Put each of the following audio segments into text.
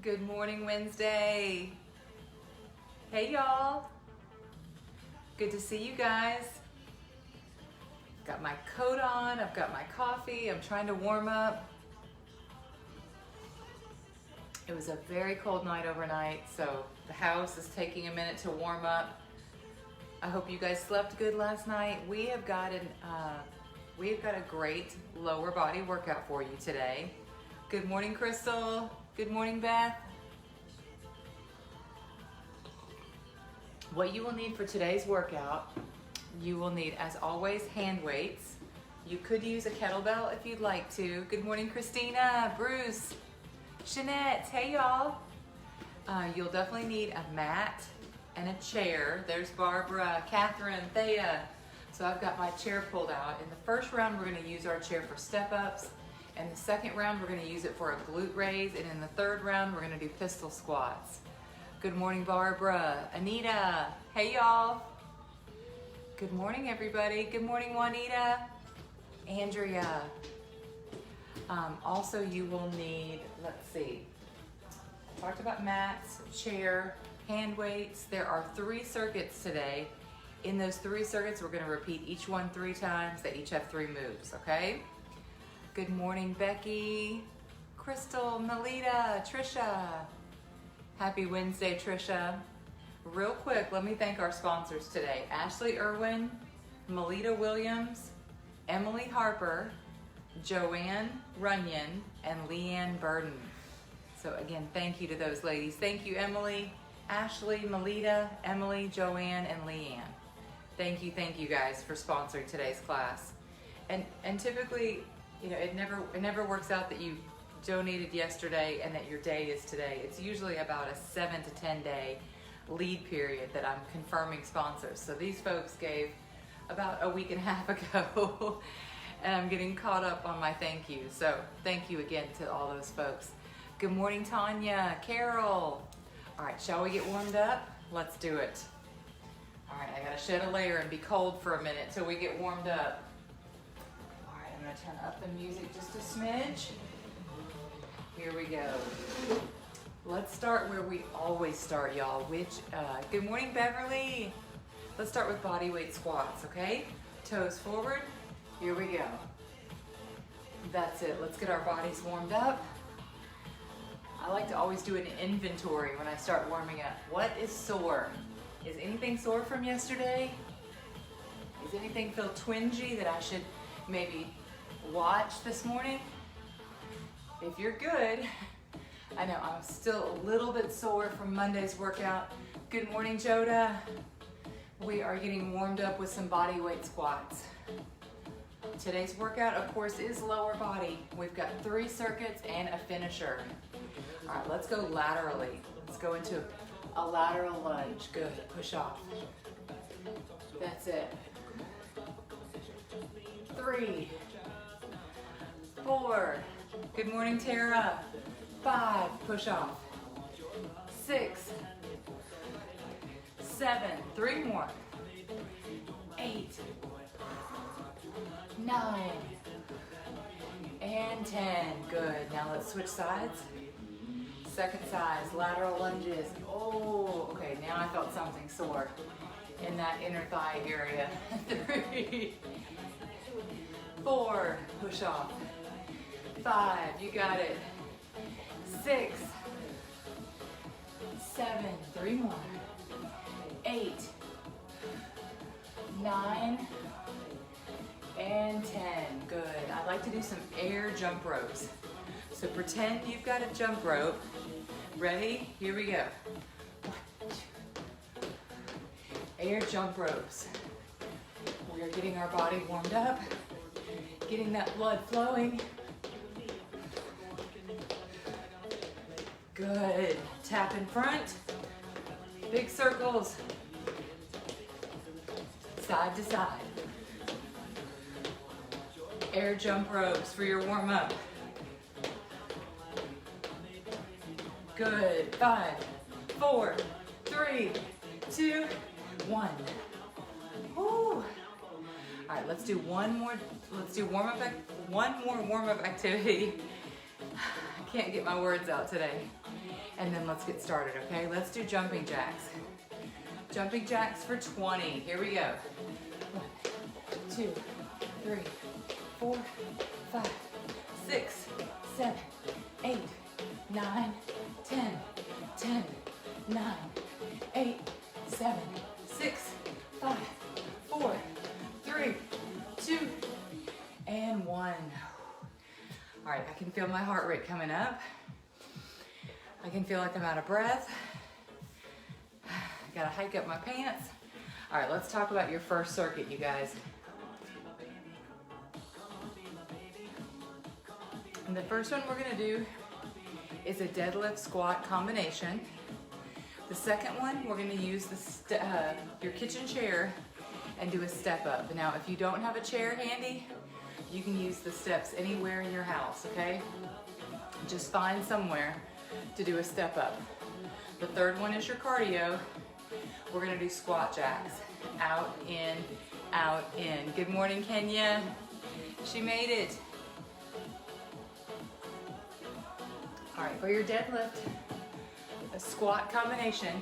Good morning, Wednesday. Hey, y'all. Good to see you guys. Got my coat on, I've got my coffee, I'm trying to warm up. It was a very cold night overnight, so the house is taking a minute to warm up. I hope you guys slept good last night. We have got a great lower body workout for you today. Good morning, Crystal. Good morning, Beth. What you will need for today's workout, you will need, as always, hand weights. You could use a kettlebell if you'd like to. Good morning, Christina, Bruce, Jeanette. Hey, y'all. You'll definitely need a mat and a chair. There's Barbara, Catherine, Thea. So I've got my chair pulled out. In the first round, we're going to use our chair for step-ups. In the second round, we're going to use it for a glute raise. And in the third round, we're going to do pistol squats. Good morning, Barbara. Anita. Hey, y'all. Good morning, everybody. Good morning, Juanita. Andrea. Also, you will need, let's see, I talked about mats, chair, hand weights. There are 3 circuits today. In those 3 circuits, we're going to repeat each one 3 times. They each have 3 moves, okay? Good morning, Becky, Crystal, Melita, Trisha. Happy Wednesday, Trisha. Real quick, let me thank our sponsors today. Ashley Irwin, Melita Williams, Emily Harper, Joanne Runyon, and Leanne Burden. So again, thank you to those ladies. Thank you, Emily, Ashley, Melita, Emily, Joanne, and Leanne. Thank you guys for sponsoring today's class. And typically, you know, it never works out that you donated yesterday and that your day is today. It's usually about a 7 to 10 day lead period that I'm confirming sponsors. So these folks gave about a week and a half ago and I'm getting caught up on my thank you. So thank you again to all those folks. Good morning, Tanya, Carol. All right, shall we get warmed up? Let's do it. All right, I gotta shed a layer and be cold for a minute till we get warmed up. All right, I'm gonna turn up the music just a smidge. Here we go. Let's start where we always start, y'all, good morning, Beverly. Let's start with body weight squats, okay? Toes forward, here we go. That's it, let's get our bodies warmed up. I like to always do an inventory when I start warming up. What is sore? Is anything sore from yesterday? Does anything feel twingy that I should maybe watch this morning? If you're good, I know I'm still a little bit sore from Monday's workout. Good morning, Joda. We are getting warmed up with some body weight squats. Today's workout, of course, is lower body. We've got 3 circuits and a finisher. All right, let's go laterally. Let's go into a lateral lunge. Good, push off. That's it. 3, 4. Good morning, Tara. 5, push off. 6, 7, 3 more. 8, 9, and 10. Good. Now let's switch sides. Second size, lateral lunges. Oh, okay, now I felt something sore in that inner thigh area. 3, 4, push off. 5, you got it. 6, 7, 3 more. 8, 9, and 10. Good. I like to do some air jump ropes. So pretend you've got a jump rope. Ready? Here we go. 1, 2. Air jump ropes. We are getting our body warmed up, getting that blood flowing. Good. Tap in front. Big circles. Side to side. Air jump ropes for your warm up. Good. 5, 4, 3, 2, 1. Woo. All right, let's do one more warm-up activity. I can't get my words out today. and then let's get started, okay? Let's do jumping jacks. Jumping jacks for 20. Here we go. 1, 2, 3, 4, 5, 6, 7, 8, 9, 10, 10, 9, 8, 7, 6, 5, 4, 3, 2, and 1. All right, I can feel my heart rate coming up. I can feel like I'm out of breath. Gotta hike up my pants. All right, let's talk about your first circuit, you guys. And the first one we're gonna do is a deadlift squat combination. The second one, we're gonna use your kitchen chair and do a step up. Now, if you don't have a chair handy, you can use the steps anywhere in your house, okay? Just find somewhere to do a step up. The third one is your cardio. We're gonna do squat jacks. Out, in, out, in. Good morning, Kenya. She made it. All right, for your deadlift, a squat combination,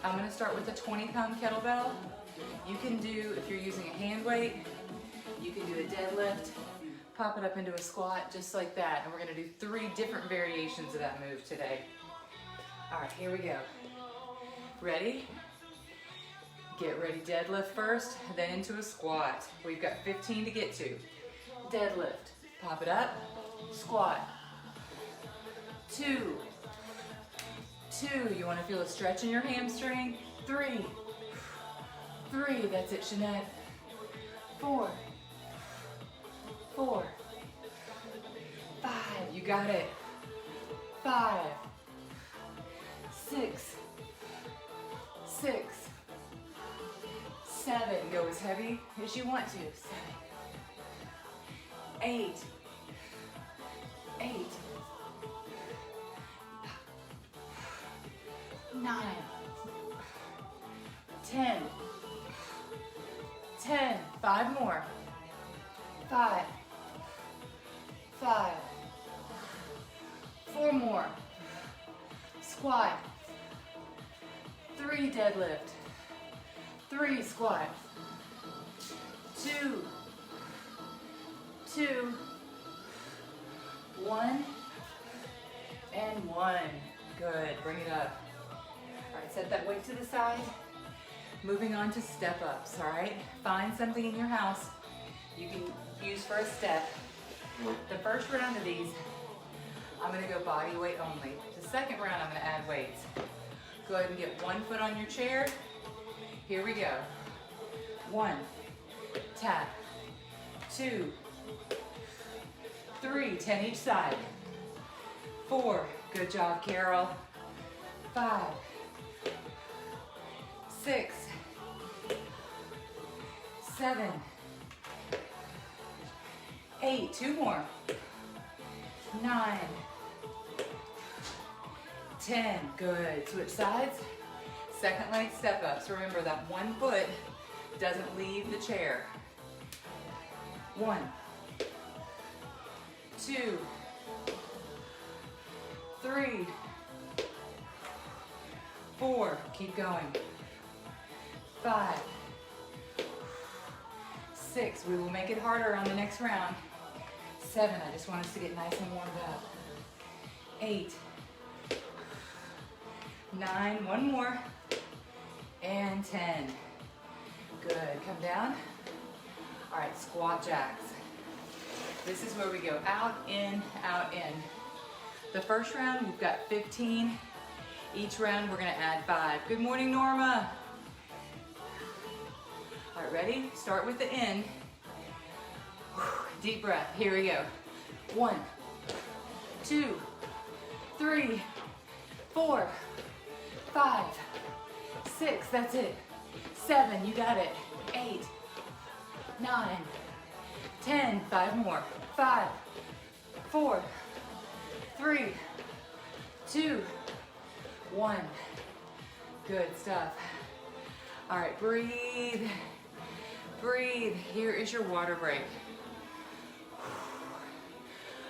I'm gonna start with a 20-pound kettlebell. You can do, if you're using a hand weight, you can do a deadlift, pop it up into a squat just like that. And we're gonna do 3 different variations of that move today. All right, here we go. Ready? Get ready, deadlift first, then into a squat. We've got 15 to get to. Deadlift, pop it up, squat. 2, 2, you wanna feel a stretch in your hamstring. 3, 3, that's it, Jeanette. 4, 4, 5, you got it. 5, 6, 6, 7, go as heavy as you want to. 7, 8, 8, 9, 10, 10, 5 more. 5, 5, 4 more. Squat. 3 deadlift. 3 squat. 2, 2, 1, and 1. Good, bring it up. All right, set that weight to the side. Moving on to step ups, all right? Find something in your house you can use for a step. The first round of these, I'm gonna go body weight only. The second round, I'm gonna add weights. Go ahead and get 1 foot on your chair. Here we go. 1, tap. 2, 3, 10 each side. 4, good job, Carol. 5, 6, 7, 8, 2 more. 9, 10, good. Switch sides. Second leg step ups. Remember that 1 foot doesn't leave the chair. 1, 2, 3, 4, keep going. 5, 6, we will make it harder on the next round. 7, I just want us to get nice and warmed up. 8, 9, 1 more, and 10. Good, come down. All right, squat jacks. This is where we go out, in, out, in. The first round, we've got 15. Each round, we're gonna add 5. Good morning, Norma. All right, ready? Start with the in. Deep breath, here we go. 1, 2, 3, 4, 5, 6, that's it. 7, you got it. 8, 9, 10, 5 more. 5, 4, 3, 2, 1. Good stuff. All right, breathe. Breathe. Here is your water break.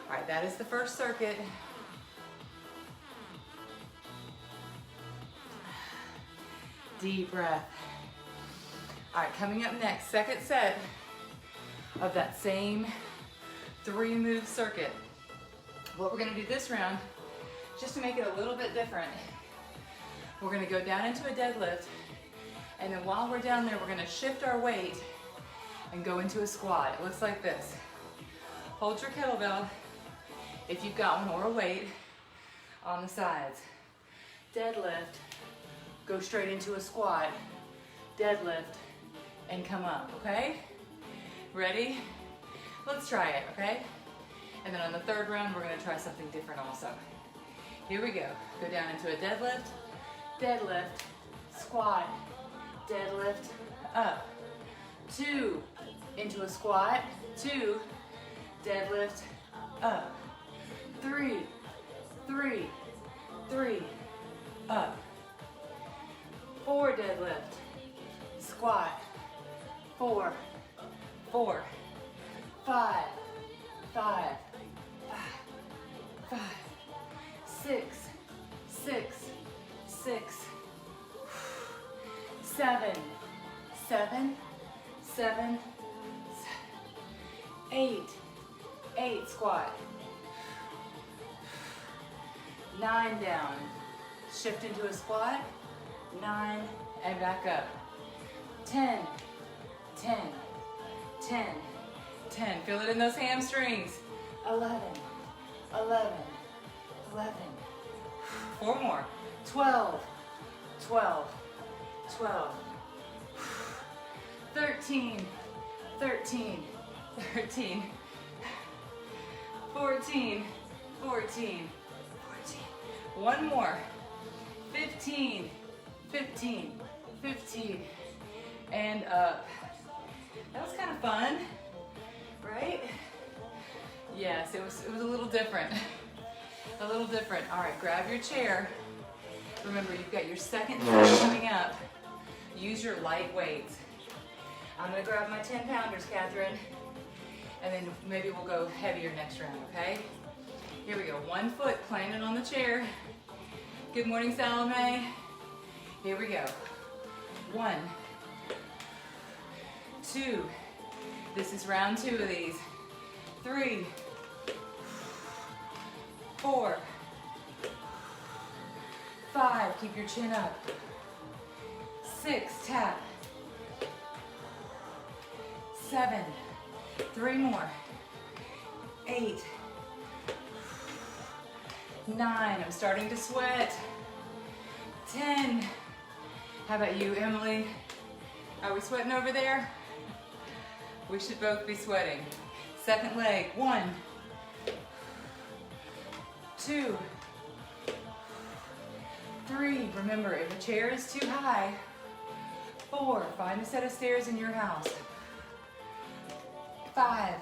All right, that is the first circuit. Deep breath. All right, coming up next, second set of that same 3-move circuit. What we're gonna do this round, just to make it a little bit different, we're gonna go down into a deadlift, and then while we're down there, we're gonna shift our weight and go into a squat. It looks like this. Hold your kettlebell, if you've got one, or a weight, on the sides. Deadlift, go straight into a squat, deadlift, and come up, okay? Ready? Let's try it, okay? And then on the third round, we're gonna try something different also. Here we go. Go down into a deadlift, deadlift, squat, deadlift, up. 2, into a squat, 2, deadlift, up. 3, 3, 3, up. 4, deadlift, squat, 4, 4, 5, 5, 5, 6, 6, 6, 7, 7, 7, 8, 8, squat. 9 down, shift into a squat, 9, and back up. 10, 10, 10, 10. Feel it in those hamstrings. 11, 11, 11. 4 more. 12, 12, 12. 13, 13, 13. 14, 14, 14. 1 more. 15, 15, 15. And up. That was kind of fun, right? Yes, it was a little different. A little different. All right, grab your chair. Remember, you've got your second set coming up. Use your light weights. I'm gonna grab my 10-pounders, Catherine, and then maybe we'll go heavier next round, okay? Here we go, 1 foot planted on the chair. Good morning, Salome. Here we go. 1, 2, this is round 2 of these. 3, 4, 5, keep your chin up. 6, tap. 7, 3 more. 8, 9, I'm starting to sweat. 10, how about you, Emily? Are we sweating over there? We should both be sweating. Second leg, 1, 2, 3, remember, if a chair is too high, 4, find a set of stairs in your house. 5,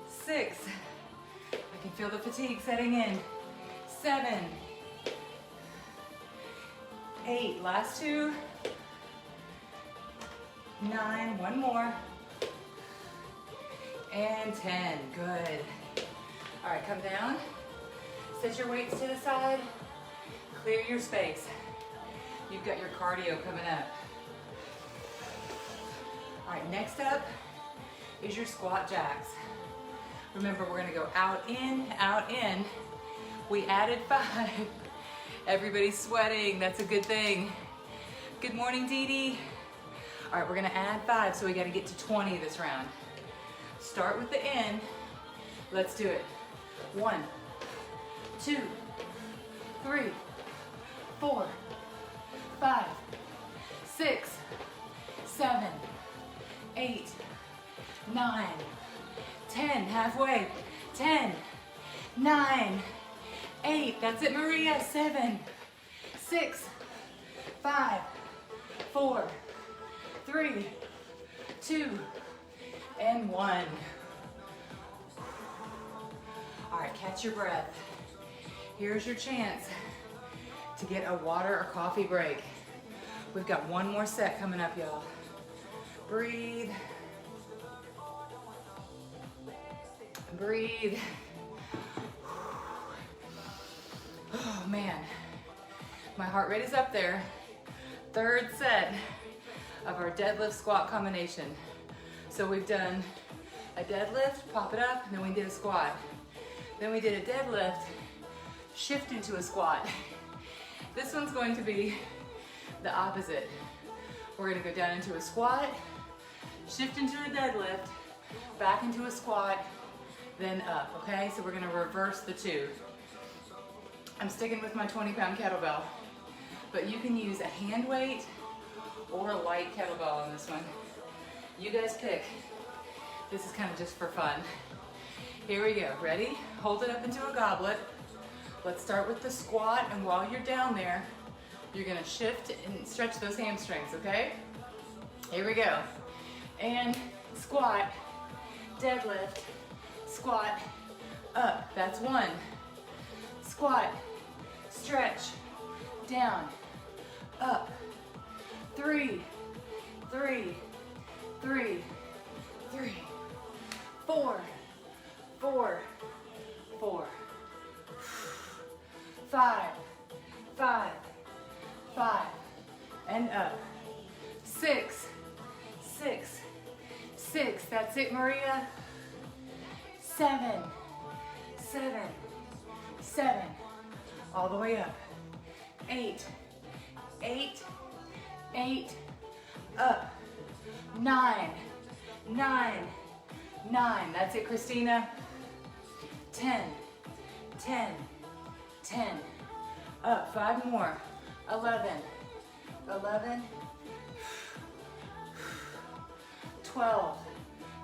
6, I can feel the fatigue setting in. 7, 8, last 2. 9, 1 more. And 10, good. All right, come down. Set your weights to the side. Clear your space. You've got your cardio coming up. All right, next up is your squat jacks. Remember, we're gonna go out, in, out, in. We added 5. Everybody's sweating, that's a good thing. Good morning, Dee Dee. All right, we're gonna add 5, so we gotta get to 20 this round. Start with the in, let's do it. 1, 2, 3, 4, 5, 6, 7, 8, 9, 10, halfway. 10, 9, 8, that's it, Maria. 7, 6, 5, 4, 3, 2, and 1. All right, catch your breath. Here's your chance to get a water or coffee break. We've got 1 more set coming up, y'all. Breathe. Breathe. Oh man, My heart rate is up there. Third set of our deadlift squat combination. So we've done a deadlift, pop it up, and then we did a squat. Then we did a deadlift, shift into a squat. This one's going to be the opposite. We're gonna go down into a squat, shift into a deadlift, back into a squat, then up, okay? So we're gonna reverse the two. I'm sticking with my 20-pound kettlebell, but you can use a hand weight or a light kettlebell on this one. You guys pick. This is kind of just for fun. Here we go, ready? Hold it up into a goblet. Let's start with the squat, and while you're down there, you're gonna shift and stretch those hamstrings, okay? Here we go. And squat, deadlift, squat, up. That's one. Squat, stretch, down, up. 3, 3, 3, 3, 4, 4, 4, 5, 5, 5, and up. 6, 6, 6. That's it, Maria. 7, 7, 7. All the way up. 8, 8, 8. Up. 9, 9, 9. That's it, Christina. 10, 10, 10. Up. 5 more. 11, 11. 12,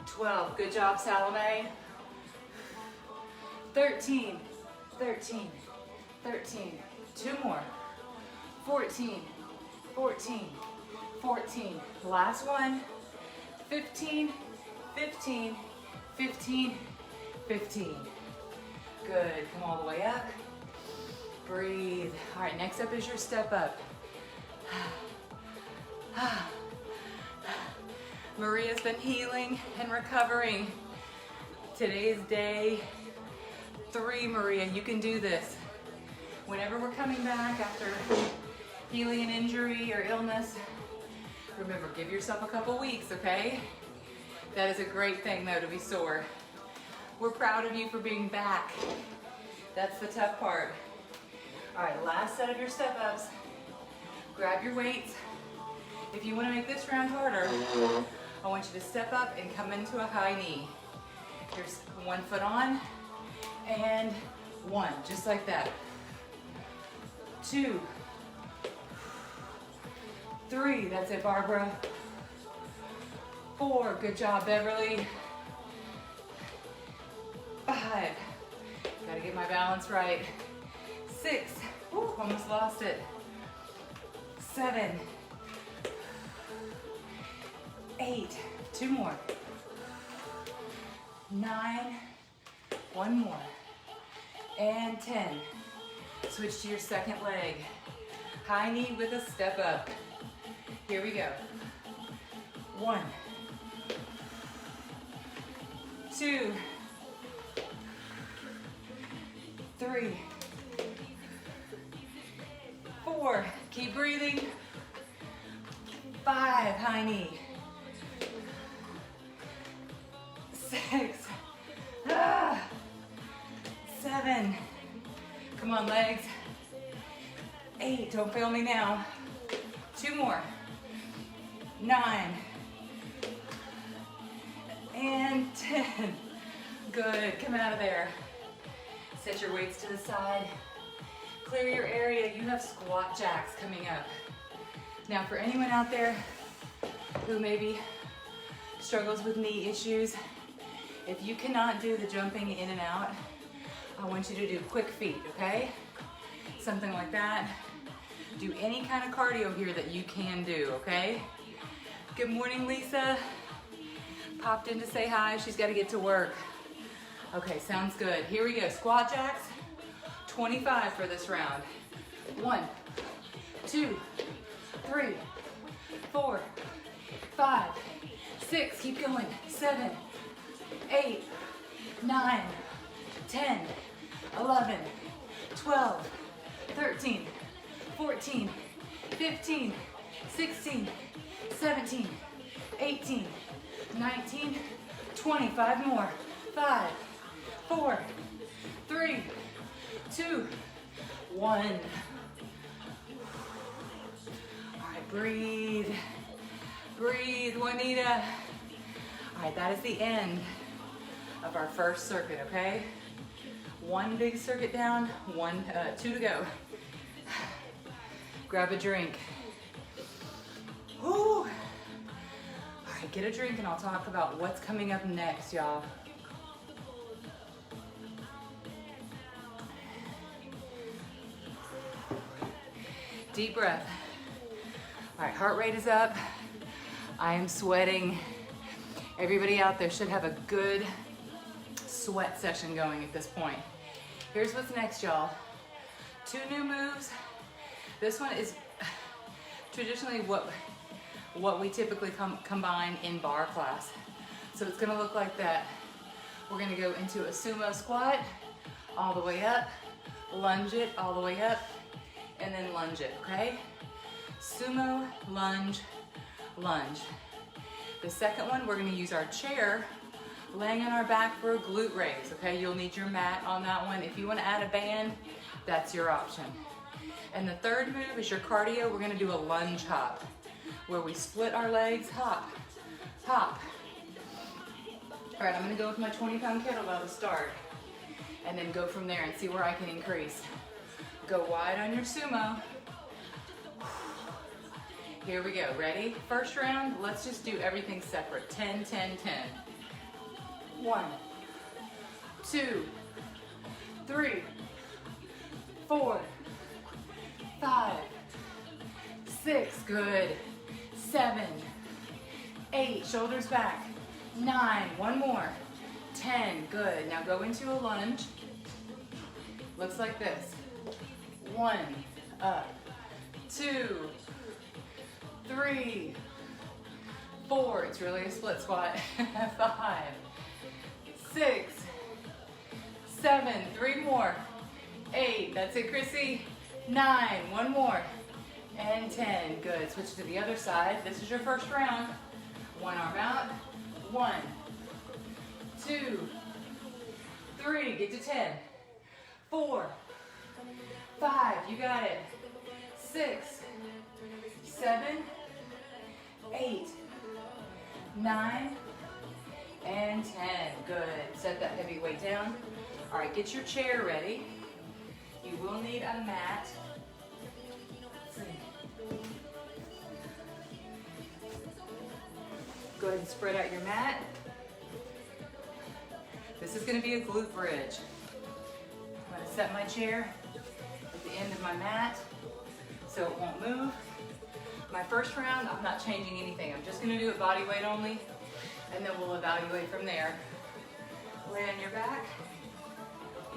12. Good job, Salome. 13, 13, 13. 2 more. 14, 14, 14. Last one. 15, 15, 15, 15. Good. Come all the way up. Breathe. All right, next up is your step up. Maria's been healing and recovering. Today's day 3, Maria. You can do this. Whenever we're coming back after healing an injury or illness, remember, give yourself a couple weeks, okay? That is a great thing, though, to be sore. We're proud of you for being back. That's the tough part. All right, last set of your step-ups. Grab your weights. If you want to make this round harder, I want you to step up and come into a high knee. Here's 1 foot on, and 1, just like that. 2, 3, that's it, Barbara. 4, good job, Beverly. 5, gotta get my balance right. 6, ooh, almost lost it. 7, 8, 2 more. 9, 1 more. And 10. Switch to your second leg. High knee with a step up. Here we go. 1, 2, 3, 4. Keep breathing. 5, high knee. 6, 7. Come on, legs. 8, don't fail me now. 2 more. 9. And 10. Good, come out of there. Set your weights to the side. Clear your area. You have squat jacks coming up. Now, for anyone out there who maybe struggles with knee issues, if you cannot do the jumping in and out, I want you to do quick feet, okay? Something like that. Do any kind of cardio here that you can do, okay? Good morning, Lisa. Popped in to say hi. She's got to get to work. Okay, sounds good. Here we go. Squat jacks, 25 for this round. 1, 2, 3, 4, 5, 6. Keep going. 7, 8, 9, 10, 11, 12, 13, 14, 15, 16, 17, 18, 19, 20. 5 more. 5, 4, 3, 2, 1. All right, breathe. Breathe, Juanita. All right, that is the end of our first circuit, okay? 1 big circuit down, 2 to go. Grab a drink. Woo. All right, get a drink and I'll talk about what's coming up next, y'all. Deep breath. All right, heart rate is up. I am sweating. Everybody out there should have a good sweat session going at this point. Here's what's next, y'all. 2 new moves. This one is traditionally what we typically combine in bar class. So it's gonna look like that. We're gonna go into a sumo squat, all the way up, lunge it all the way up, and then lunge it, okay? Sumo, lunge, lunge. The second one, we're gonna use our chair, laying on our back for a glute raise, okay? You'll need your mat on that one. If you wanna add a band, that's your option. And the third move is your cardio. We're gonna do a lunge hop, where we split our legs, hop, hop. All right, I'm gonna go with my 20-pound kettlebell to start, and then go from there and see where I can increase. Go wide on your sumo. Here we go, ready? First round, let's just do everything separate. 10, 10, 10. 1, 2, 3, 4, 5, 6, good. 7, 8, shoulders back. 9, 1 more. 10, good. Now go into a lunge. Looks like this. 1, up. 2, 3, 4, it's really a split squat. 5, 6, 7, 3 more. 8, that's it, Chrissy. 9, 1 more. And 10, good. Switch to the other side. This is your first round. 1 arm out. 1, 2, 3, get to 10. 4, 5, you got it. 6, 7, 8, 9, and 10. Good. Set that heavy weight down. All right, get your chair ready. You will need a mat. Go ahead and spread out your mat. This is going to be a glute bridge. I'm going to set my chair at the end of my mat so it won't move. My first round, I'm not changing anything. I'm just going to do it body weight only, and then we'll evaluate from there. Lay on your back,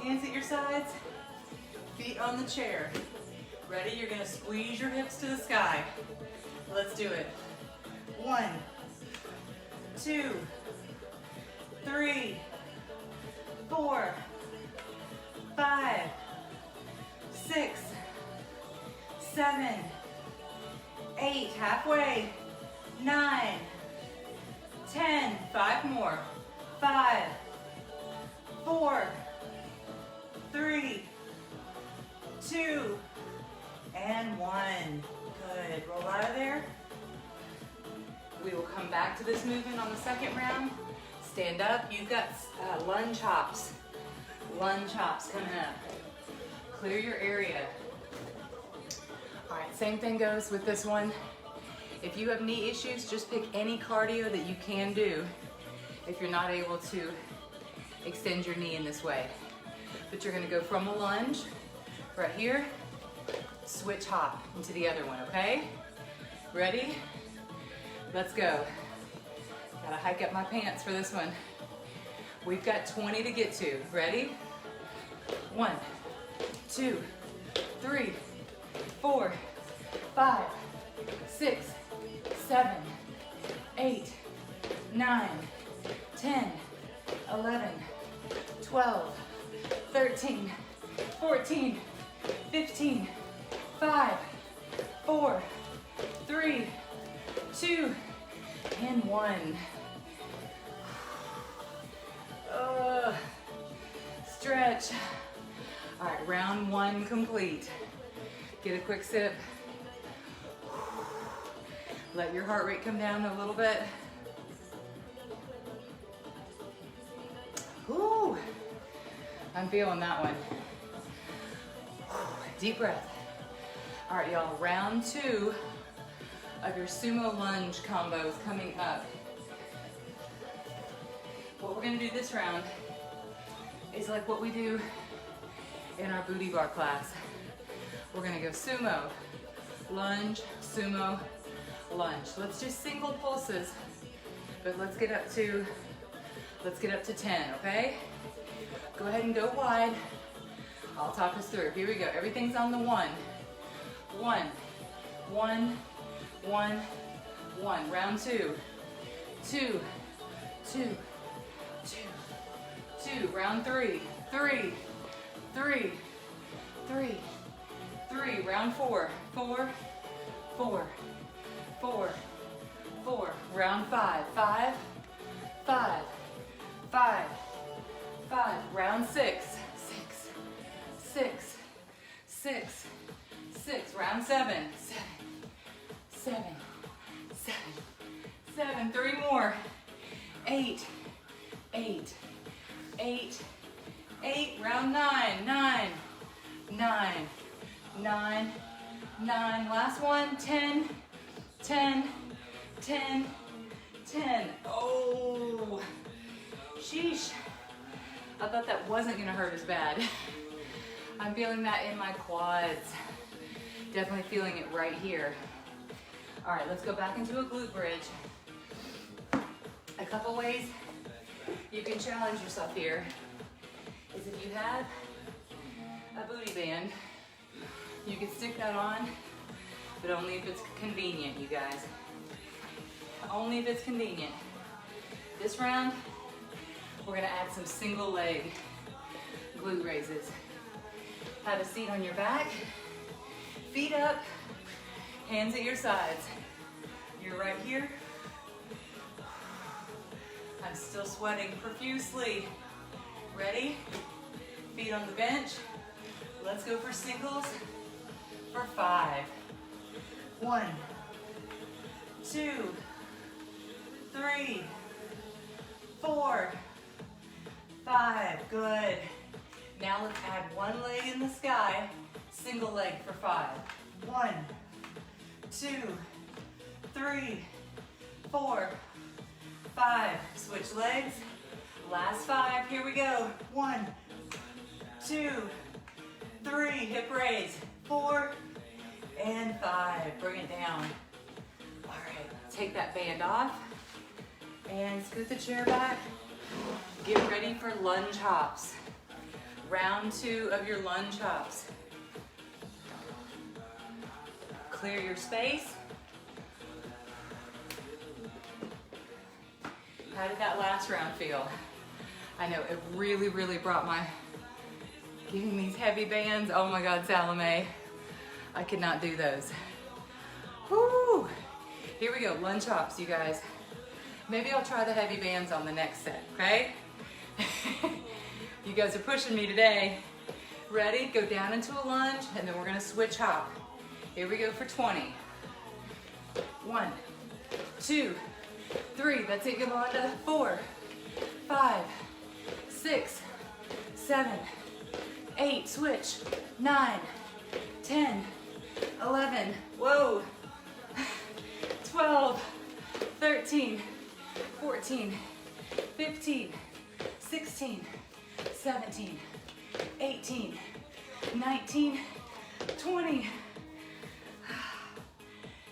hands at your sides, feet on the chair. Ready? You're going to squeeze your hips to the sky. Let's do it. 1, 2, 3, 4, 5, 6, 7, 8, halfway, 9, 10, 5 more, 5, 4, 3, 2, and 1. Good, roll out of there. We will come back to this movement on the second round. Stand up, you've got lunge hops. Lunge hops coming up. Clear your area. All right, same thing goes with this one. If you have knee issues, just pick any cardio that you can do if you're not able to extend your knee in this way. But you're gonna go from a lunge, right here, switch hop into the other one, okay? Ready? Let's go. Gotta hike up my pants for this one. We've got 20 to get to. Ready? 1, 2, 3, 4, 5, 6, 7, 8, 9, 10, 11, 12, 13, 14, 15, 5, 4, 3, 2, and 1. Stretch. All right, round 1 complete. Get a quick sip. Let your heart rate come down a little bit. Whew. I'm feeling that one. Deep breath. All right, y'all, round 2 of your sumo lunge combos coming up. What we're gonna do this round is like what we do in our booty bar class. We're gonna go sumo, lunge, sumo, lunge. Let's just single pulses, but let's get up to 10, okay? Go ahead and go wide. I'll talk us through. Here we go. Everything's on the 1. 1, 1, 1, 1. Round 2. 2, 2, 2, 2. Round 3. 3, 3, 3, 3. Round 4. 4, 4, 4, 4. Round 5. 5, 5, 5, 5. Round 6. 6, 6, 6, 6. Round 7. 7, 7, 7, 7. 3 more. 8, 8, 8, 8. Round 9. 9, 9, 9, 9. Last one. 10, 10, 10, 10. Oh, sheesh. I thought that wasn't gonna hurt as bad. I'm feeling that in my quads. Definitely feeling it right here. All right, let's go back into a glute bridge. A couple ways you can challenge yourself here is if you have a booty band, you can stick that on, but only if it's convenient, you guys. Only if it's convenient. This round, we're gonna add some single leg glute raises. Have a seat on your back, feet up, hands at your sides. You're right here. I'm still sweating profusely. Ready? Feet on the bench. Let's go for singles for 5. 1, 2, 3, 4, 5. Good. Now let's add one leg in the sky, single leg for 5. 1, 2, 3, 4, 5. Switch legs. Last 5. Here we go. 1, 2, 3. Hip raise. 4 and 5. Bring it down. All right. Take that band off and scoot the chair back. Get ready for lunge hops. Round 2 of your lunge hops. Clear your space. How did that last round feel? I know it really, really brought my, getting these heavy bands. Oh my God, Salome, I could not do those. Whoo! Here we go, lunge hops, you guys. Maybe I'll try the heavy bands on the next set, okay? You guys are pushing me today. Ready? Go down into a lunge, and then we're gonna switch hop. Here we go for 20. 1, 2, 3. That's it, Yolanda. 4, 5, 6, 7, 8. Switch. 9, 10, 11. Whoa. 12, 13, 14, 15, 16, 17, 18, 19, 20.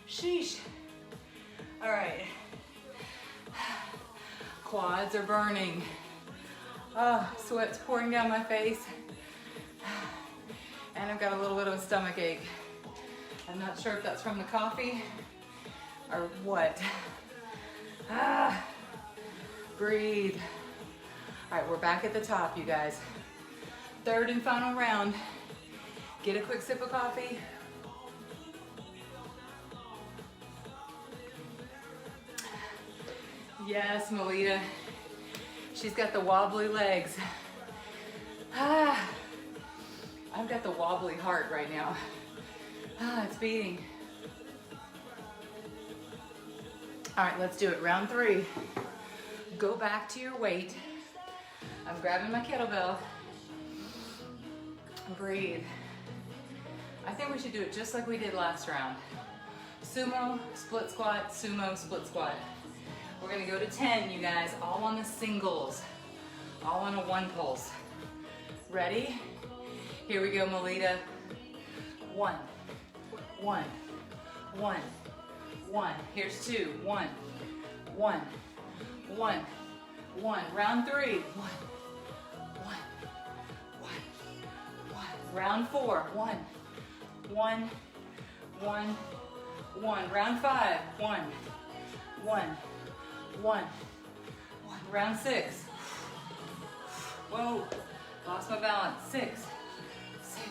Sheesh. All right. Quads are burning. Oh, sweat's pouring down my face. And I've got a little bit of a stomach ache. I'm not sure if that's from the coffee or what. Breathe. All right, we're back at the top, you guys. Third and final round. Get a quick sip of coffee. Yes, Melita. She's got the wobbly legs. Ah, I've got the wobbly heart right now. Ah, it's beating. All right, let's do it. Round 3. Go back to your weight. I'm grabbing my kettlebell. Breathe. I think we should do it just like we did last round. Sumo, split squat, sumo, split squat. We're gonna go to 10, you guys, all on the singles, all on a 1 pulse. Ready? Here we go, Melita. 1, 1, 1, 1. Here's 2, 1, 1, 1, 1. Round 3, 1, 1, 1, 1. Round 4, 1, 1, 1, 1. Round 5, 1, 1, 1, 1. Round 6. Whoa, lost my balance. 6, 6,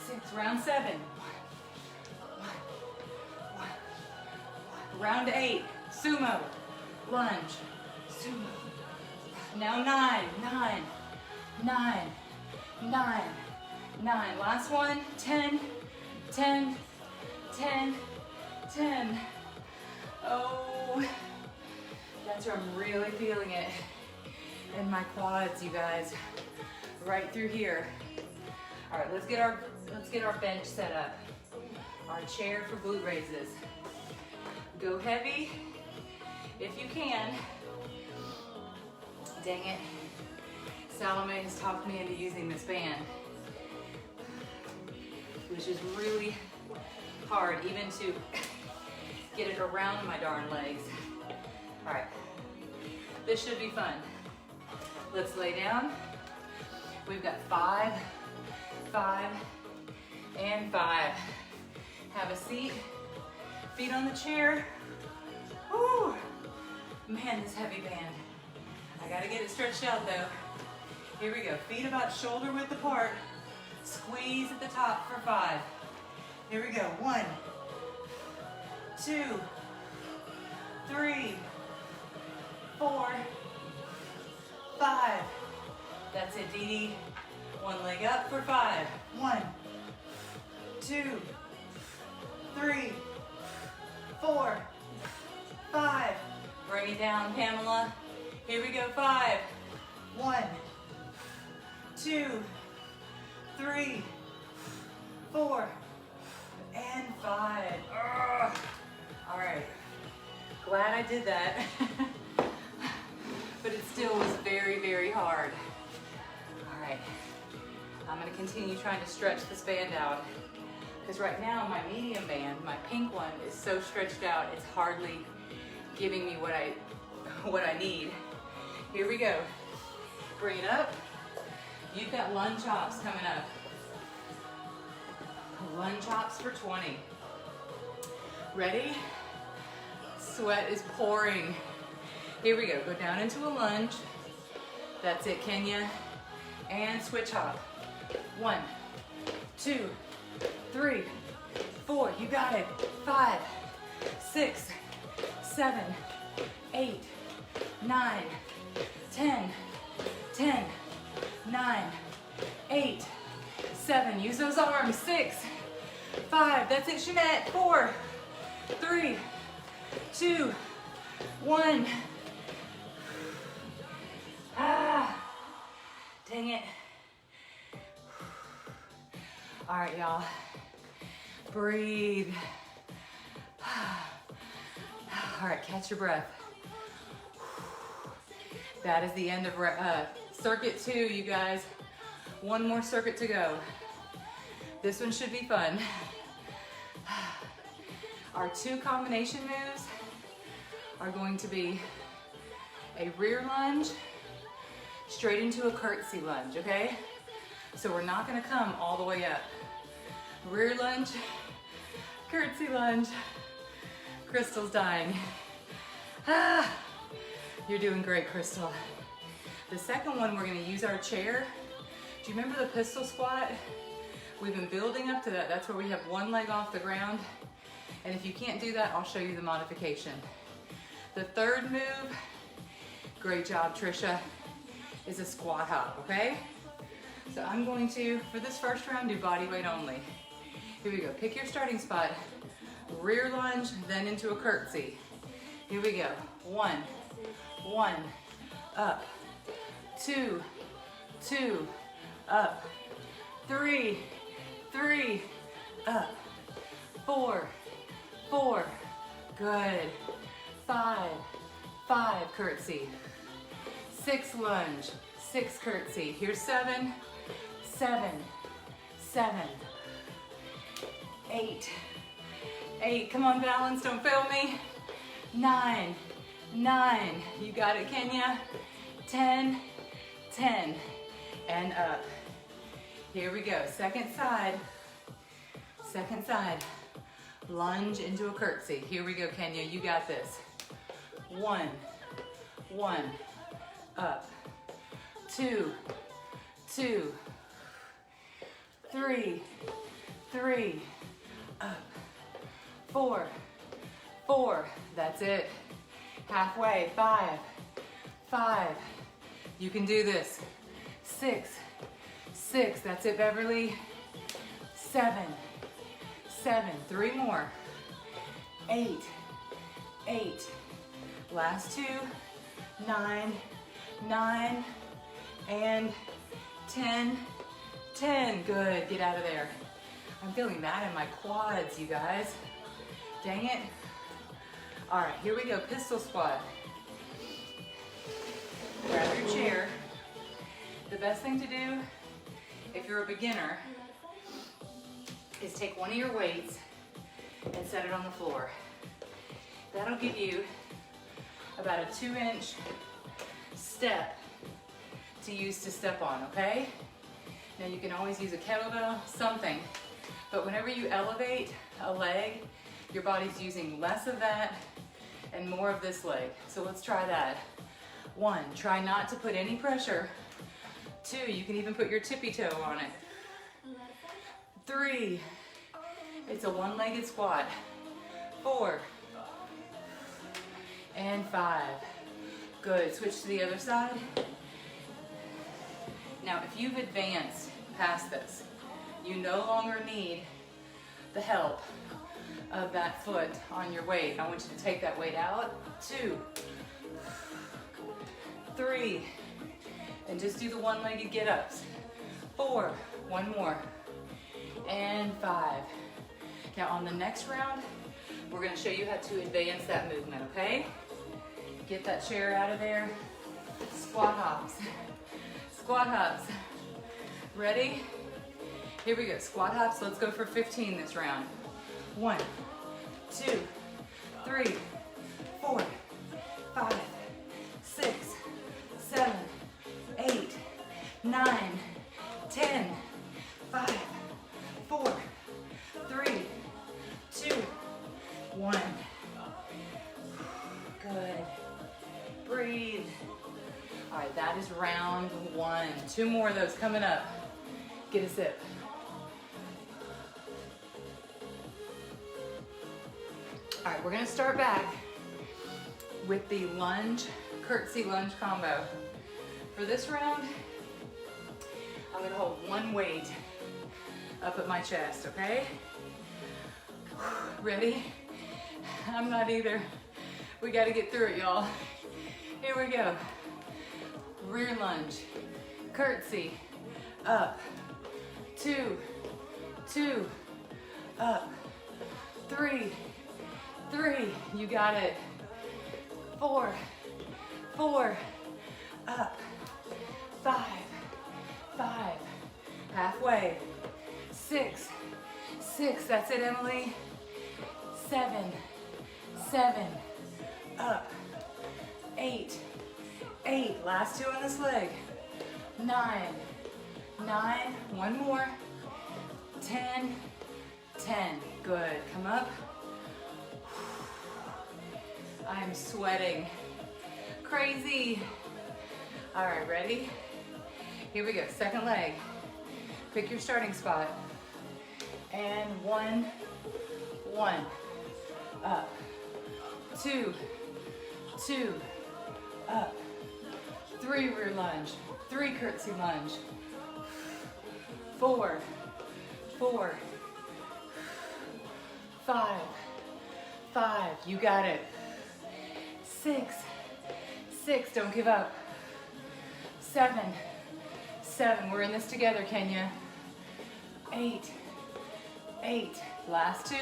6. Round 7. 1, 1, 1, 1. Round 8. Sumo, lunge, sumo. Now 9, 9, 9, 9, 9. Last one. 10, 10, 10, 10. Oh, that's where I'm really feeling it in my quads, you guys. Right through here. All right, let's get our bench set up. Our chair for glute raises. Go heavy if you can. Dang it. Salome has talked me into using this band, which is really hard even to get it around my darn legs. All right, this should be fun. Let's lay down. We've got 5, 5, and 5. Have a seat, feet on the chair. Woo! Man, this heavy band. I gotta get it stretched out though. Here we go, feet about shoulder width apart. Squeeze at the top for 5. Here we go, 1, 2, 3, 4, 5. That's it, Dee Dee. One leg up for 5. 1, 2, 3, 4, 5. Bring it down, Pamela. Here we go, 5. 1, 2, 3, 4, and 5. Ugh. All right, glad I did that. But it still was very, very hard. All right, I'm gonna continue trying to stretch this band out because right now my medium band, my pink one, is so stretched out, it's hardly giving me what I need. Here we go. Bring it up. You've got lunge hops coming up. Lunge hops for 20. Ready? Sweat is pouring. Here we go. Go down into a lunge. That's it, Kenya. And switch hop. 1, 2, 3, 4. You got it. 5, 6, 7, 8, 9, 10, 10, 9, 8, 7. Use those arms. 6, 5. That's it, Jeanette. 4, 3, 2, 1. Ah, dang it. All right, y'all. Breathe. All right, catch your breath. That is the end of circuit 2, you guys. One more circuit to go. This one should be fun. Our 2 combination moves are going to be a rear lunge straight into a curtsy lunge, okay? So we're not gonna come all the way up. Rear lunge, curtsy lunge. Crystal's dying. Ah, you're doing great, Crystal. The second one, we're gonna use our chair. Do you remember the pistol squat? We've been building up to that. That's where we have one leg off the ground. And if you can't do that, I'll show you the modification. The third move, great job, Trisha, is a squat hop, okay? So I'm going to, for this first round, do body weight only. Here we go. Pick your starting spot. Rear lunge, then into a curtsy. Here we go. 1, 1, up. 2, 2, up. 3, 3, up. 4, 4, good. 5, 5, curtsy. 6 lunge, 6 curtsy. Here's 7, 7, 7. 8, 8, come on, balance, don't fail me. 9, 9, you got it, Kenya. 10, 10, and up. Here we go, second side, lunge into a curtsy. Here we go, Kenya, you got this. 1, 1, up. 2, 2, 3, 3, up. 4, 4, that's it. Halfway, 5, 5, you can do this. 6, 6, that's it, Beverly. 7, 7, 3 more. 8, 8, last 2, 9, 9, and 10, 10, good, get out of there. I'm feeling that in my quads, you guys. Dang it. All right, here we go, pistol squat. Grab your chair. The best thing to do, if you're a beginner, is take one of your weights and set it on the floor. That'll give you about a 2-inch step to use to step on, okay? Now you can always use a kettlebell, something, but whenever you elevate a leg, your body's using less of that and more of this leg. So let's try that. 1, try not to put any pressure. 2, you can even put your tippy toe on it. 3, it's a one-legged squat. 4, and 5. Good, switch to the other side. Now, if you've advanced past this, you no longer need the help of that foot on your weight. I want you to take that weight out. 2, 3, and just do the one-legged get-ups. 4, one more, and 5. Now on the next round, we're gonna show you how to advance that movement, okay? Get that chair out of there. Squat hops, squat hops. Ready? Here we go, squat hops. Let's go for 15 this round. 1, 2, 3, 4, 5, 6, 7, 8, 9, 10, 5, 4, 3, 2, 1. Good. Breathe. All right, that is round 1. 2 more of those coming up. Get a sip. All right, we're gonna start back with the lunge, curtsy lunge combo. For this round, I'm gonna hold one weight up at my chest, okay? Ready? I'm not either. We gotta get through it, y'all. Here we go. Rear lunge, curtsy, up. 2, 2, up. 3, 3, you got it. 4, 4, up. 5, 5, halfway. 6, 6, that's it, Emily. 7, 7, up. 8, 8, last 2 on this leg. 9, 9, one more. 10, 10, good, come up. I'm sweating. Crazy. All right, ready? Here we go, second leg. Pick your starting spot. And 1, 1, up. 2, 2, up, 3 rear lunge, 3 curtsy lunge, 4, 4, 5, 5, you got it, 6, 6, don't give up, 7, 7, we're in this together, Kenya, 8, 8, last 2,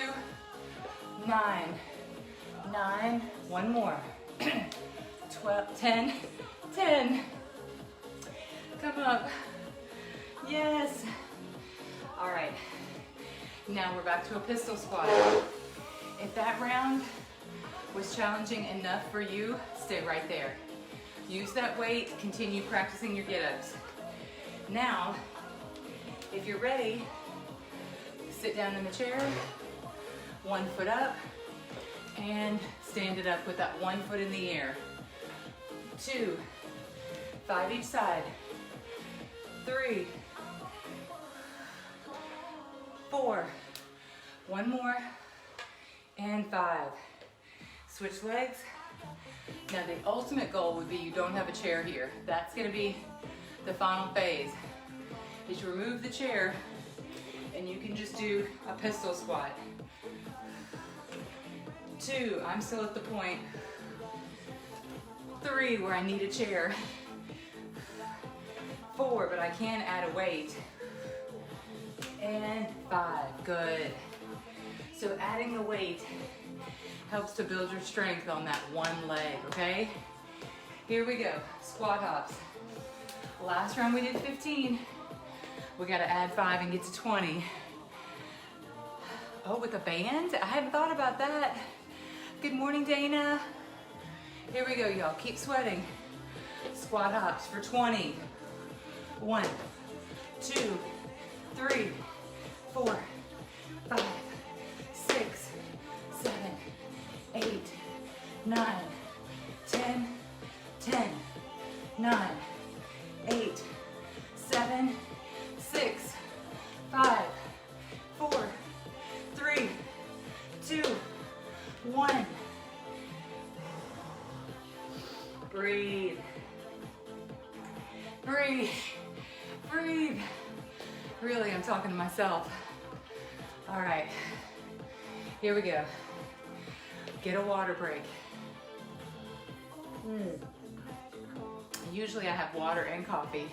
9, 9, one more, 12, 10, 10, come up, yes, all right, now we're back to a pistol squat. If that round was challenging enough for you, stay right there. Use that weight, continue practicing your get-ups. Now, if you're ready, sit down in the chair, 1 foot up, and stand it up with that 1 foot in the air. 2, 5 each side, 3, 4, 1 more, and 5. Switch legs. Now the ultimate goal would be you don't have a chair here. That's gonna be the final phase, is you remove the chair and you can just do a pistol squat. 2, I'm still at the point. 3, where I need a chair. 4, but I can add a weight. And 5, good. So adding the weight helps to build your strength on that one leg, okay? Here we go, squat hops. Last round we did 15. We gotta add 5 and get to 20. Oh, with a band? I hadn't thought about that. Good morning, Dana. Here we go, y'all, keep sweating. Squat hops for 20. 1, 2, 3, 4, 5, 6, 7, 8, 9, 10, 10, 9, 8, 7, 6, 5, 4, 3, 2, 1. Breathe. Breathe. Breathe. Really, I'm talking to myself. All right, here we go. Get a water break. Usually I have water and coffee.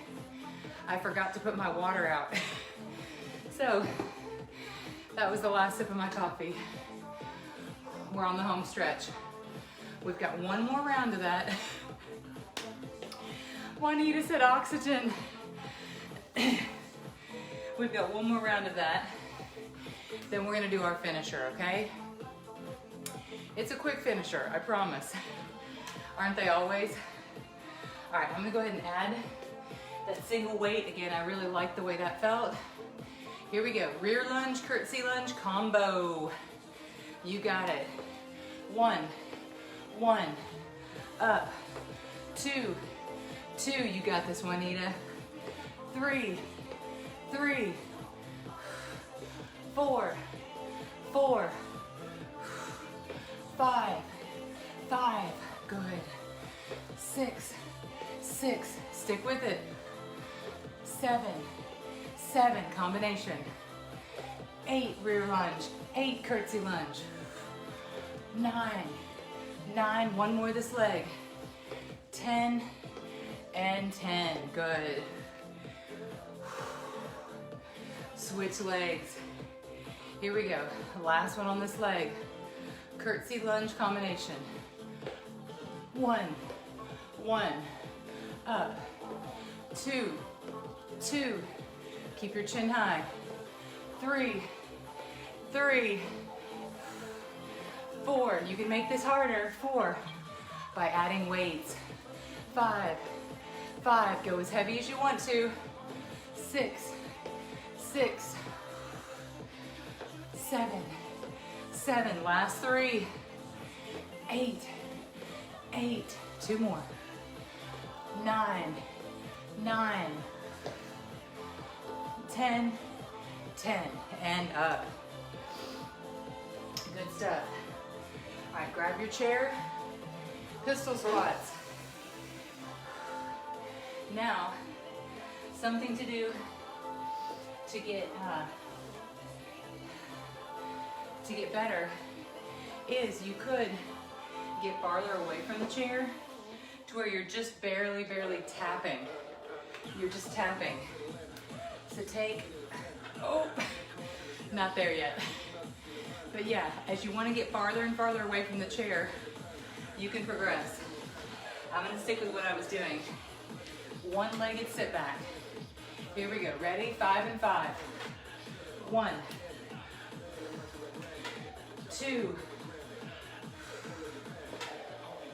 I forgot to put my water out. So that was the last sip of my coffee. We're on the home stretch. We've got 1 more round of that. Juanita said oxygen. We've got 1 more round of that. Then we're gonna do our finisher, okay? It's a quick finisher, I promise. Aren't they always? All right, I'm gonna go ahead and add that single weight. Again, I really like the way that felt. Here we go, rear lunge, curtsy lunge combo. You got it. 1, 1, up, 2, 2, you got this, Juanita. 3, 3, 4, 4, 5, 5, good. 6, 6, stick with it. 7, 7, combination. 8, rear lunge, 8, curtsy lunge. 9, 9, 1 more this leg. 10, and 10, good. Switch legs. Here we go, last one on this leg. Curtsy lunge combination. 1, 1, up, 2, 2, keep your chin high. 3, 3, 4, you can make this harder. 4, by adding weights. 5, 5, go as heavy as you want to. 6, 6, 7, 7, last 3, 8, 8, 2 more. 9, 9, 10, 10, and up. Good stuff. All right, grab your chair. Pistol squats. Now, something to do to get better is you could get farther away from the chair to where you're just barely tapping. You're just tapping. So take, oh, not there yet. But yeah, as you want to get farther and farther away from the chair, you can progress. I'm gonna stick with what I was doing. One-legged sit back. Here we go, ready? 5 and 5. 1, 2,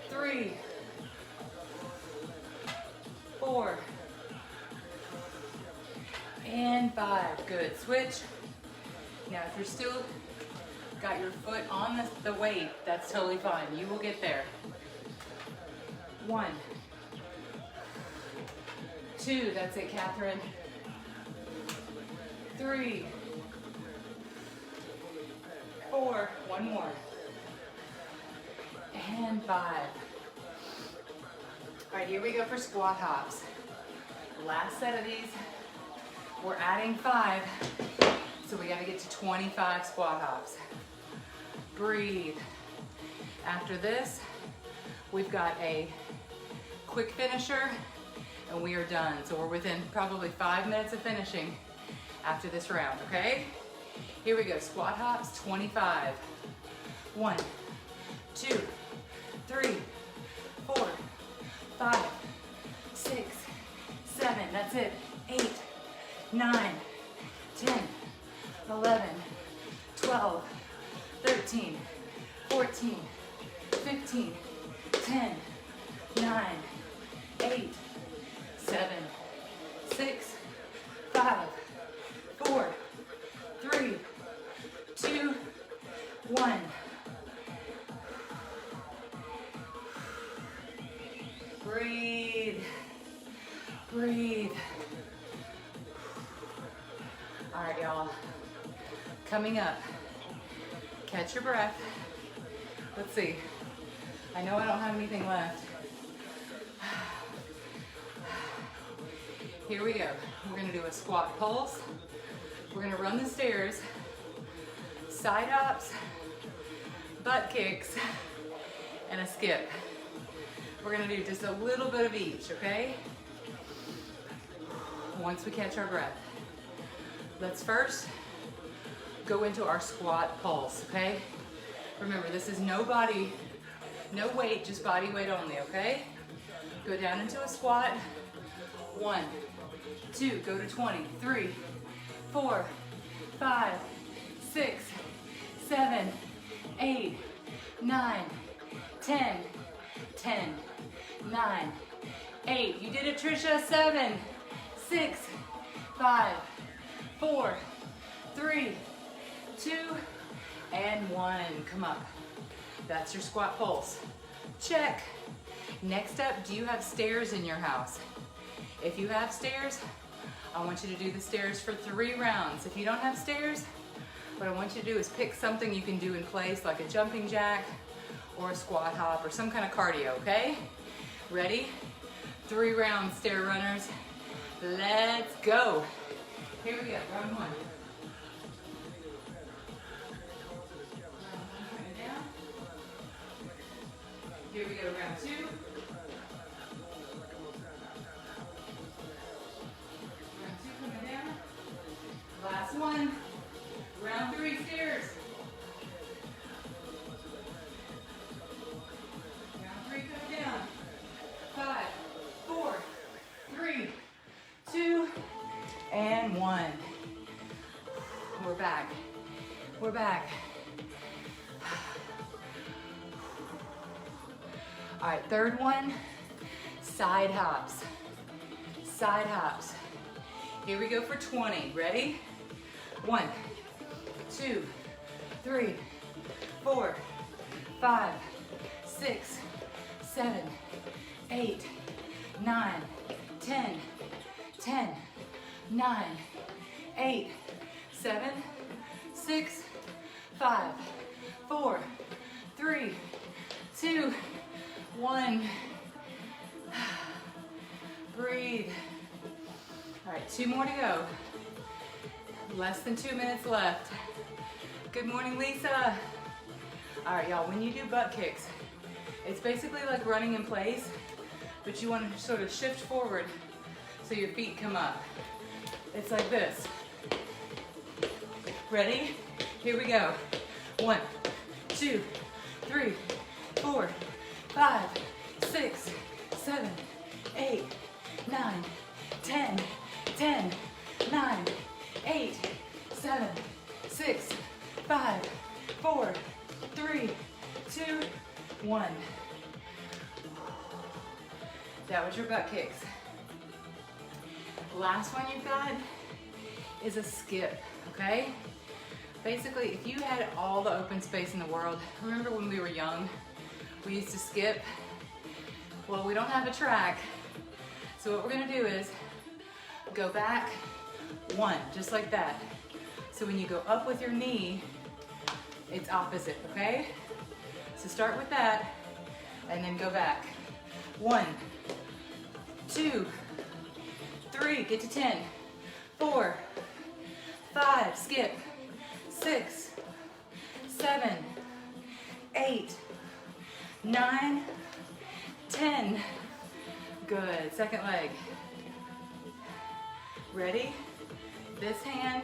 3, 4, and 5. Good, switch. Now if you're still got your foot on the weight, that's totally fine. You will get there. 1, 2, that's it, Catherine. 3, 4, one more. And 5. All right, here we go for squat hops. Last set of these. We're adding 5, so we gotta get to 25 squat hops. Breathe. After this, we've got a quick finisher, and we are done. So we're within probably 5 minutes of finishing after this round, okay? Here we go, squat hops, 25. 1, 2, 3, 4, 5, 6, 7, that's it. 8, 9, 10, 11, 12, 13, 14, 15, 10, 9, 8, 7, 6, 5, 4, 3, 2, 1. Breathe. Breathe. All right, y'all. Coming up. Catch your breath. Let's see. I know I don't have anything left. Here we go. We're gonna do a squat pulse. We're gonna run the stairs, side hops, butt kicks, and a skip. We're gonna do just a little bit of each, okay? Once we catch our breath. Let's first go into our squat pulse, okay? Remember, this is no body, no weight, just body weight only, okay? Go down into a squat. 1, 2, go to 20, 3, 4, 5, 6, 7, 8, 9, 10, 10, 9, 8. You did it, Trisha. 7, 6, 5, 4, 3, 2, and 1. Come up. That's your squat pulse. Check. Next up, do you have stairs in your house? If you have stairs, I want you to do the stairs for 3 rounds. If you don't have stairs, what I want you to do is pick something you can do in place, like a jumping jack or a squat hop or some kind of cardio, okay? Ready? 3 rounds, stair runners. Let's go. Here we go, round 1. Here we go, round 2. Round 2 coming down. Last one. Round 3, stairs. Round 3 coming down. 5, 4, 3, 2, and 1. We're back. We're back. All right, third one, side hops. Side hops. Here we go for 20. Ready? 1, 2, 3, 4, 5, 6, 7, 8, 9, 10, 10, 9, 8, 7, 6, 5, 4, 3, 2, 1. Breathe. All right, 2 more to go. Less than 2 minutes left. Good morning, Lisa. All right, y'all, when you do butt kicks, it's basically like running in place, but you want to sort of shift forward so your feet come up. It's like this. Ready? Here we go. 1, 2, 3, 4, 5, 6, 7, 8, 9, 10, 10, 9, 8, 7, 6, 5, 4, 3, 2, 1. That was your butt kicks. Last one you've got is a skip, okay? Basically, if you had all the open space in the world, remember when we were young, we used to skip? Well, we don't have a track, so what we're gonna do is go back 1, just like that. So when you go up with your knee, it's opposite, okay? So start with that, and then go back. 1, 2, 3, get to 10, 4, 5, skip, 6, 7, 8, 9, 10. Good, second leg. Ready? This hand,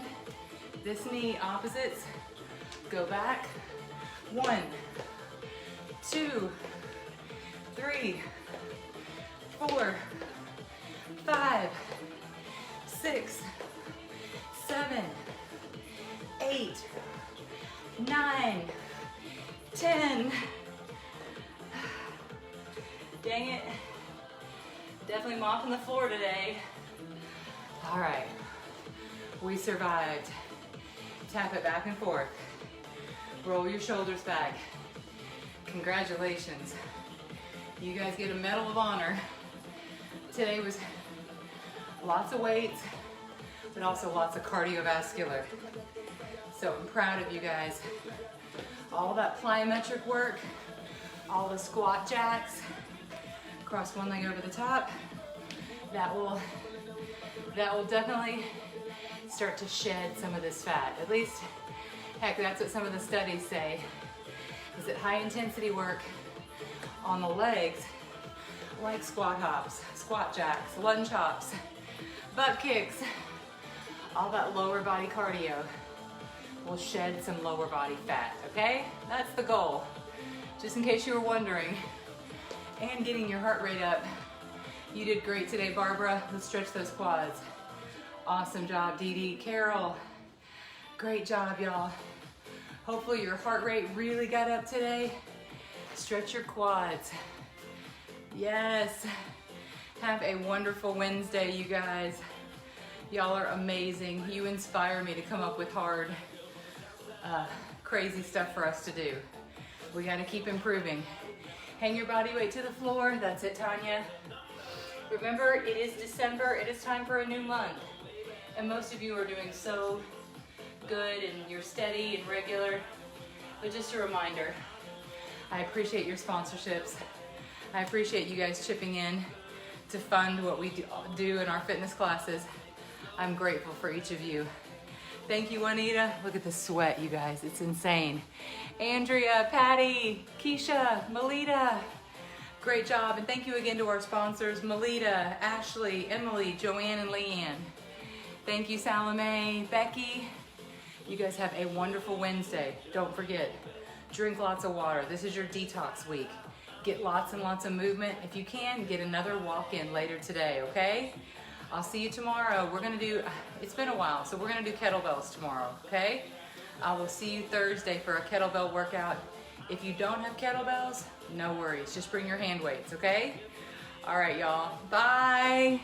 this knee, opposites. Go back. 1, 2, 3, 4, 5, 6, 7, 8, 9, 10. Dang it. Definitely mopping the floor today. All right. We survived. Tap it back and forth. Roll your shoulders back. Congratulations. You guys get a Medal of Honor. Today was lots of weights, but also lots of cardiovascular. So I'm proud of you guys. All that plyometric work, all the squat jacks, cross one leg over the top. That will definitely start to shed some of this fat. At least, heck, that's what some of the studies say, is that high intensity work on the legs, like squat hops, squat jacks, lunge hops, butt kicks, all that lower body cardio will shed some lower body fat, okay? That's the goal, just in case you were wondering. And getting your heart rate up. You did great today, Barbara. Let's stretch those quads. Awesome job, Dee Dee. Carol, great job, y'all. Hopefully your heart rate really got up today. Stretch your quads. Yes. Have a wonderful Wednesday, you guys. Y'all are amazing. You inspire me to come up with hard, crazy stuff for us to do. We gotta keep improving. Hang your body weight to the floor. That's it, Tanya. Remember, it is December. It is time for a new month. And most of you are doing so good and you're steady and regular. But just a reminder, I appreciate your sponsorships. I appreciate you guys chipping in to fund what we do in our fitness classes. I'm grateful for each of you. Thank you, Juanita. Look at the sweat, you guys. It's insane. Andrea, Patty, Keisha, Melita. Great job. And thank you again to our sponsors, Melita, Ashley, Emily, Joanne, and Leanne. Thank you, Salome, Becky. You guys have a wonderful Wednesday. Don't forget, drink lots of water. This is your detox week. Get lots and lots of movement. If you can, get another walk-in later today, okay? I'll see you tomorrow. We're gonna do, it's been a while, so we're gonna do kettlebells tomorrow, okay? I will see you Thursday for a kettlebell workout. If you don't have kettlebells, no worries. Just bring your hand weights, okay? All right, y'all. Bye.